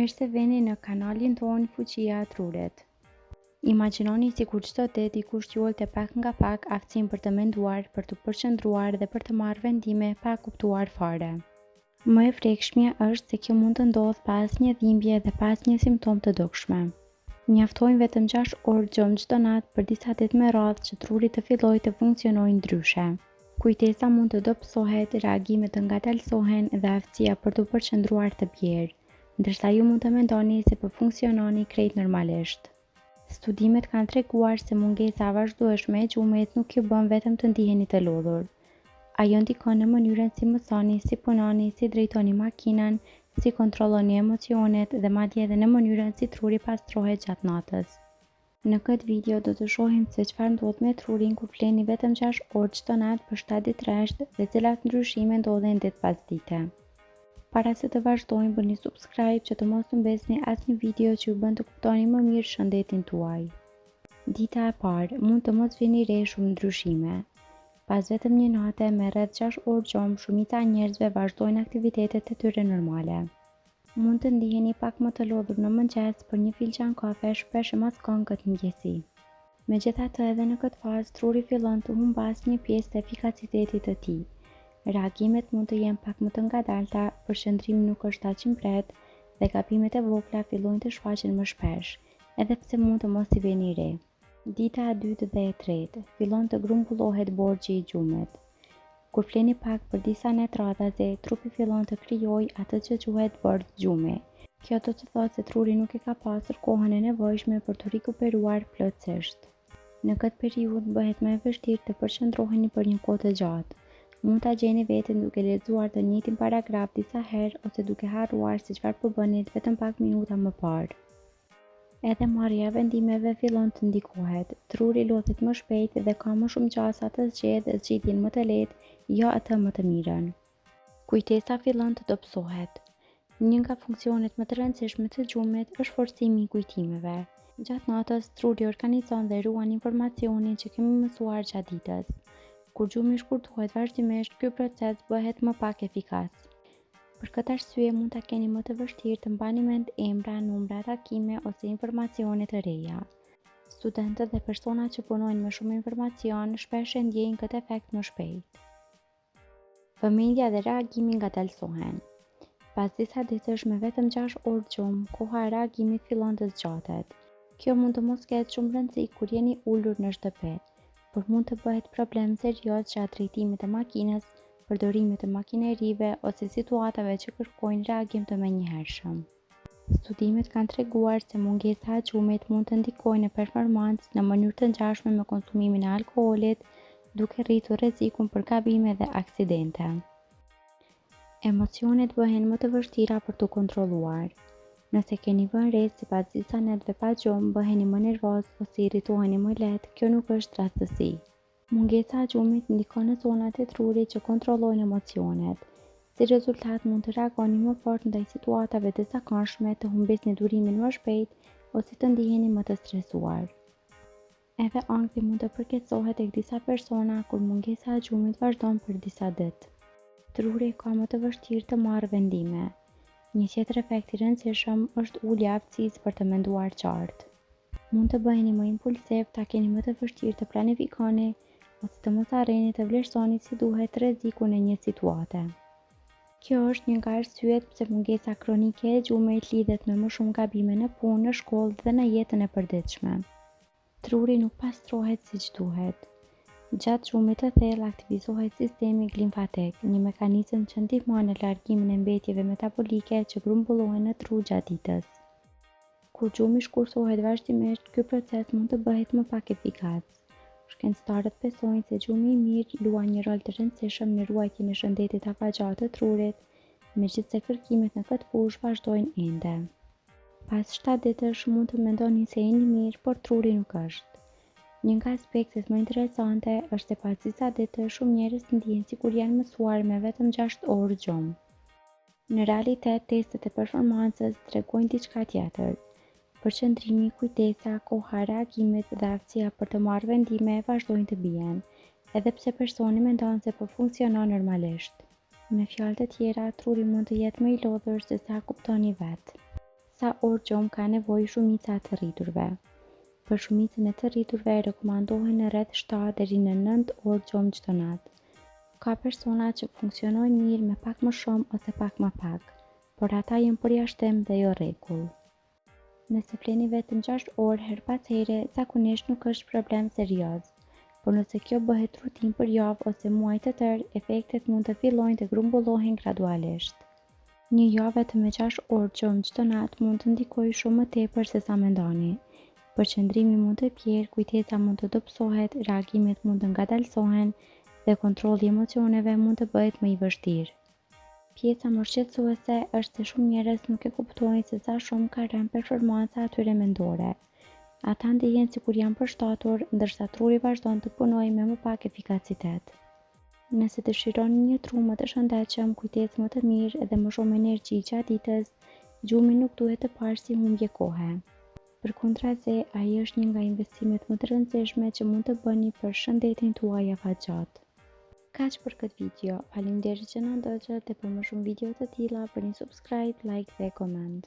Mirë se veni në kanalin tonë Fuqia e Trurit. Imagjinoni sikur çdo ditë dikush t'jolte pak nga pak aftësinë për të menduar, për të përqendruar dhe për të marrë vendime pa kuptuar fare. Më e frikshmja është se kjo mund të ndodhë pa asnjë dhimbje dhe pa asnjë simptom të dukshme. Mjaftojnë vetëm 6 orë gjumë çdo natë për disa ditë me radhë që truri të fillojë të funksionojë ndryshe. Kujtesa mund të dobësohet, reagimet të ngadalësohen dhe aftësia për të përqendruar të bjerë, ndërsa ju mund të mendoni se po funksiononi krejt normalisht. Studimet kanë treguar se mungesa e vazhdueshme e gjumit nuk ju bën vetëm të ndiheni të lodhur. Ajo ndikon në mënyrën si mësoni, si punoni, si drejtoni makinën, si kontrolloni emocionet dhe madje edhe në mënyrën si truri pastrohet gjatë natës. Në këtë video do të shohim se çfarë ndodh me trurin kur fleni vetëm 6 orë çdo natë për 7 ditë rresht dhe cilat ndryshime ndodhin ditë pas dite. Para se të vazhdojmë, bëni subscribe që të mos humbesni asnjë video që ju bën të kuptoni më mirë shëndetin tuaj. Dita e parë, mund të mos vini re shumë ndryshime. Pas vetëm një nate me rreth 6 orë gjumë, shumica e njerëzve vazhdojnë aktivitetet e tyre normale. Mund të ndiheni pak më të lodhur në mëngjes, për një filxhan kafe shpesh e maskon këtë mëngjesi. Megjithatë, edhe në këtë fazë truri fillon të humbas një pjesë të efikasitetit të tij. Reagimet mund të jenë pak më të ngadalta, përqendrimi nuk është aq i mbret dhe gabimet e vogla fillojnë të shfaqen më shpesh, edhe pse mund të mos i vini re. Dita e dytë dhe e tretë, fillon të grumbullohet borxhi i gjumit. Kur fleni pak për disa net radhaze, trupi fillon të krijojë atë që quhet borxh gjumi. Kjo do të thotë se truri nuk e ka pasur kohën e nevojshme për të rikuperuar plotësisht. Në këtë periudhë bëhet më e vështirë të përqendroheni për një kohë të gjatë. Mund ta gjeni veten duke lexuar të njëjtin paragraf disa herë ose duke harruar se çfarë po bënit vetëm pak minuta më parë. Edhe marrja e vendimeve fillon të ndikohet, truri lodhet më shpejt dhe ka më shumë gjasa të zgjedhë zgjidhjen më të lehtë, jo atë më të mirën. Kujtesa fillon të dobësohet. Një nga funksionet më të rëndësishme të gjumit është forcimi i kujtimeve. Gjatë natës, truri organizon dhe ruan informacionin që kemi mësuar gjatë ditës. Kur gjumi shkurtohet vazhdimisht, ky proces bëhet më pak efikas. Për këtë arsye mund ta keni më të vështirë të mbani mend emra, numra, takime ose informacione të reja. Studentët dhe personat që punojnë me shumë informacion shpesh e ndjejnë këtë efekt më shpejt. Vëmendja dhe reagimi ngadalësohen. Pas disa ditësh me vetëm 6 orë gjumë, koha e reagimit fillon të zgjatet. Kjo mund të mos ketë shumë rëndësi kur jeni ulur në shtëpi, por mund të bëhet problem serioz gjatë drejtimit të makinës, përdorimit të makinerive ose situatave që kërkojnë reagim të menjëhershëm. Studimet kanë treguar se mungesa e gjumit mund të ndikojë në performancë në mënyrë të ngjashme me konsumimin e alkoolit, duke rritur rrezikun për gabime dhe aksidente. Emocionet bëhen më të vështira për të kontrolluar. Nëse keni vënë re se pas disa netëve pa gjumë bëheni më nervoz ose irritoheni më lehtë, kjo nuk është rastësi. Mungesa e gjumit ndikon në zonat e trurit që kontrollojnë emocionet. Si rezultat mund të reagoni më fort ndaj situatave të zakonshme, të humbisni durimin më shpejt ose të ndiheni më të stresuar. Edhe ankthi mund të përkeçohet tek disa persona kur mungesa e gjumit vazhdon për disa ditë. Truri ka më të vështirë të marrë vendime. Një tjetër efekt i rëndësishëm është ulja e aftësisë për të menduar qartë. Mund të bëheni më impulsiv, ta keni më të vështirë të planifikoni ose të mos arrini të vlerësoni si duhet rrezikun e një situate. Kjo është një nga arsyet pse mungesa kronike e gjumit lidhet me më shumë gabime në punë, në shkollë dhe në jetën e përditshme. Truri nuk pastrohet siç duhet. Gjatë gjumit të thellë aktivizohet sistemi limfatik, një mekanizëm që ndihmon në largimin e mbetjeve metabolike që grumbullohen në tru gjatë ditës. Kur gjumi shkurtohet vazhdimisht, ky proces mund të bëhet më pak efikas. Shkencëtarët besojnë se gjumi i mirë luan një rol të rëndësishëm në ruajtjen e shëndetit afatgjatë të trurit, megjithse kërkimet në këtë fushë vazhdojnë ende. Pas 7 ditësh mund të mendoni se jeni mirë, por truri nuk është. Një nga aspektet më interesante është se pas disa ditësh shumë njerëz ndihen sikur janë mësuar me vetëm 6 orë gjumë. Në realitet, testet e performancës tregojnë diçka tjetër. Përqendrimi, kujtesa, koha e reagimit dhe aftësia për të marrë vendime vazhdojnë të bien, edhe pse personi mendon se po funksionon normalisht. Me fjalë të tjera, truri mund të jetë më i lodhur se sa kuptoni vetë. sa orë gjomë ka nevojë shumica e të rriturve. Për shumicën e të rriturve rekomandohen në rreth 7 deri në 9 orë gjomë çdo natë. Ka persona që funksionojnë mirë me pak më shumë ose pak më pak, por ata janë përjashtim dhe jo rregull. Nëse fleni vetëm 6 orë her pas here, zakonisht nuk është problem serioz, por nëse kjo bëhet rutinë për javë ose muaj të tërë, efektet mund të fillojnë të grumbullohen gradualisht. Një javë vetëm me 6 orë gjomë çdo natë mund të ndikojë shumë më tepër se sa mendoni. Përqendrimi mund të pjerë, kujtesa mund të dobësohet, reagimet mund të ngadalësohen dhe kontrolli i emocioneve mund të bëhet më i vështirë. Pjesa më shqetësuese është se shumë njerëz nuk e kuptojnë se sa shumë ka rënë performanca atyre mendore. Ata ndihen sikur janë përshtatur, ndërsa truri vazhdon të punojë me më pak efikacitet. Nëse dëshironi një tru më të shëndetshëm, kujtesë më të mirë dhe më shumë energji gjatë ditës, gjumi nuk duhet të parë si humbje kohe. Përkundrazi, ai është një nga investimet më të rëndësishme që mund të bëni për shëndetin tuaj afatgjatë. Kaq për këtë video, faleminderit që na ndoqët dhe për më shumë video të tilla bëni subscribe, like dhe comment.